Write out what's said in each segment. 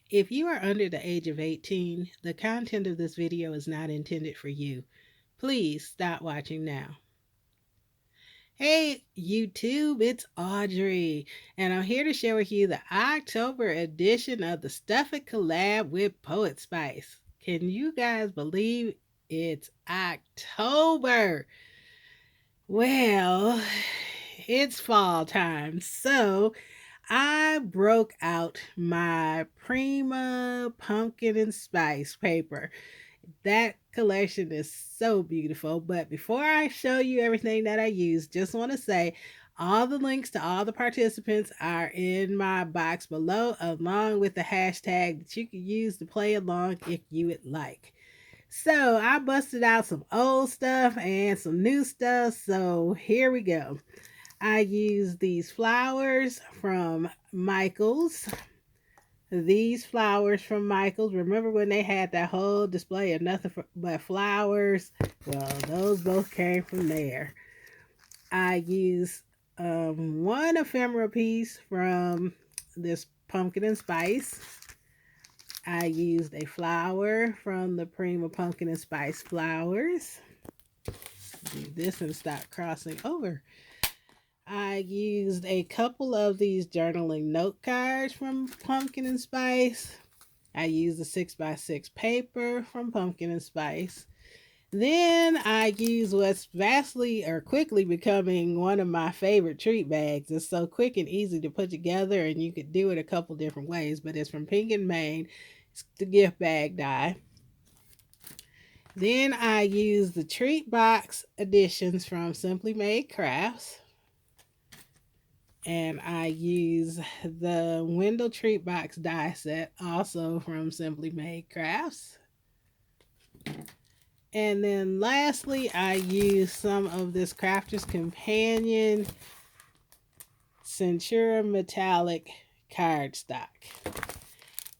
If you are under the age of 18, the content of this video is not intended for you. Please stop watching now. Hey YouTube, it's Audrey, and I'm here to share with you the October edition of the Stuff It collab with Poetspice. Can you guys believe it's October? Well, it's fall time, so I broke out my Prima pumpkin and spice paper. That collection is so beautiful. But before I show you everything that I use, just want to say all the links to all the participants are in my box below, along with the hashtag that you can use to play along if you would like. So I busted out some old stuff and some new stuff. So here we go. I use these flowers from Michaels. These flowers from Michaels. Remember when they had that whole display of nothing but flowers? Well, those both came from there. I use one ephemera piece from this pumpkin and spice. I used a flower from the Prima pumpkin and spice flowers. Do this and stop crossing over. I used a couple of these journaling note cards from Pumpkin and Spice. I used a 6x6 paper from Pumpkin and Spice. Then I used what's vastly or quickly becoming one of my favorite treat bags. It's so quick and easy to put together, and you could do it a couple different ways, but it's from Pink and Main. It's the gift bag die. Then I used the treat box editions from Simply Made Crafts. And I use the window treat box die set, also from Simply Made Crafts. And then lastly, I use some of this Crafter's Companion Centura Metallic cardstock.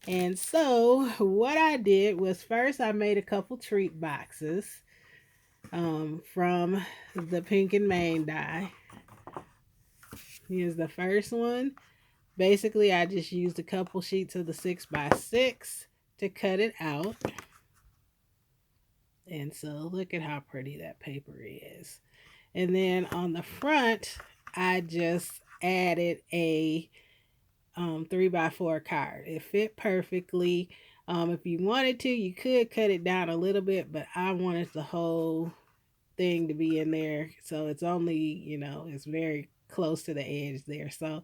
And so what I did was, first I made a couple treat boxes from the Pink and Main die. Here's the first one. Basically, I just used a couple sheets of the 6x6 to cut it out. And so look at how pretty that paper is. And then on the front, I just added a 3x4 card. It fit perfectly. If you wanted to, you could cut it down a little bit, but I wanted the whole thing to be in there. So it's only, it's very close to the edge there. So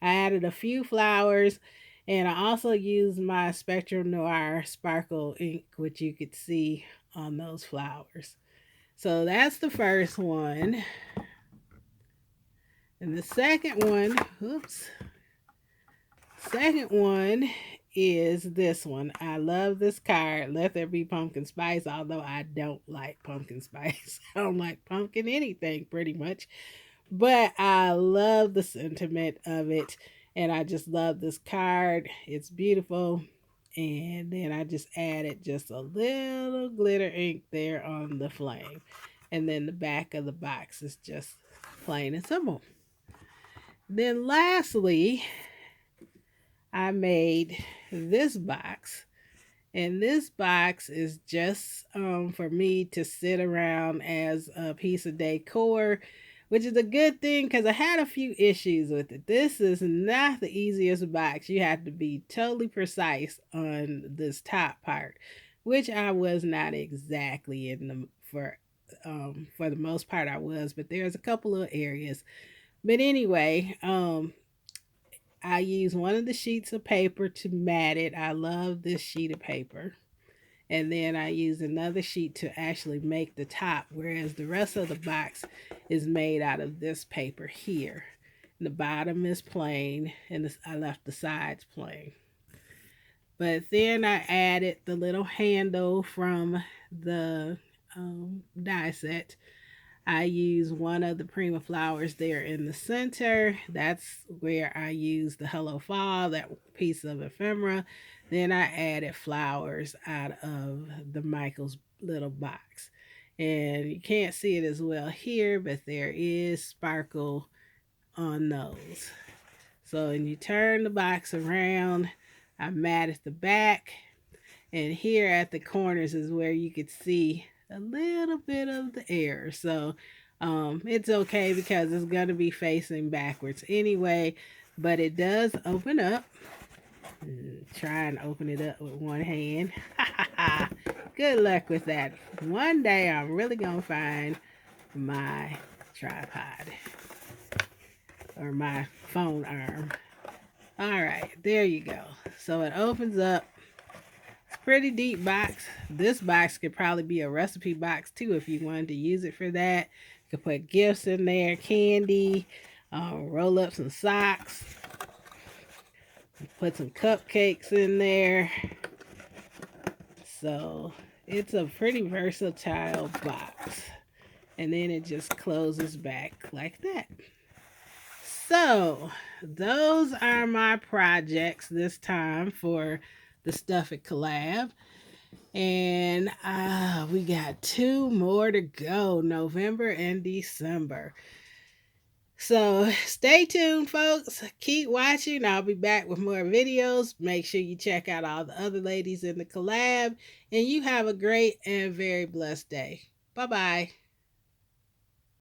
I added a few flowers, and I also used my Spectrum Noir Sparkle ink, which you could see on those flowers. So that's the first one. And the second one is this one. I love this card, Let There Be Pumpkin Spice, although I don't like pumpkin spice. I don't like pumpkin anything pretty much. But I love the sentiment of it, and I just love this card. It's beautiful. And then I just added just a little glitter ink there on the flame. And then the back of the box is just plain and simple. Then lastly, I made this box. And this box is just for me to sit around as a piece of decor, which is a good thing because I had a few issues with it. This is not the easiest box. You have to be totally precise on this top part, which I was not exactly in the for the most part I was, but there's a couple of areas. But anyway, I use one of the sheets of paper to mat it. I love this sheet of paper. And then I use another sheet to actually make the top, whereas the rest of the box is made out of this paper here. And the bottom is plain, and I left the sides plain. But then I added the little handle from the die set. I use one of the Prima flowers there in the center. That's where I use the Hello Fall, that piece of ephemera. Then I added flowers out of the Michaels little box. And you can't see it as well here, but there is sparkle on those. So when you turn the box around, I mat at the back, and here at the corners is where you could see a little bit of the air. So it's okay because it's going to be facing backwards anyway, but it does open up. Try and open it up with one hand. Good luck with that. One day I'm really going to find my tripod or my phone arm. All right, there you go. So it opens up. It's a pretty deep box. This box could probably be a recipe box too if you wanted to use it for that. You could put gifts in there, candy, roll up some socks, put some cupcakes in there. So it's a pretty versatile box. And then it just closes back like that. So those are my projects this time for the Stuff at Collab. And we got 2 more to go, November and December. So stay tuned, folks. Keep watching. I'll be back with more videos. Make sure you check out all the other ladies in the collab. And you have a great and very blessed day. Bye-bye.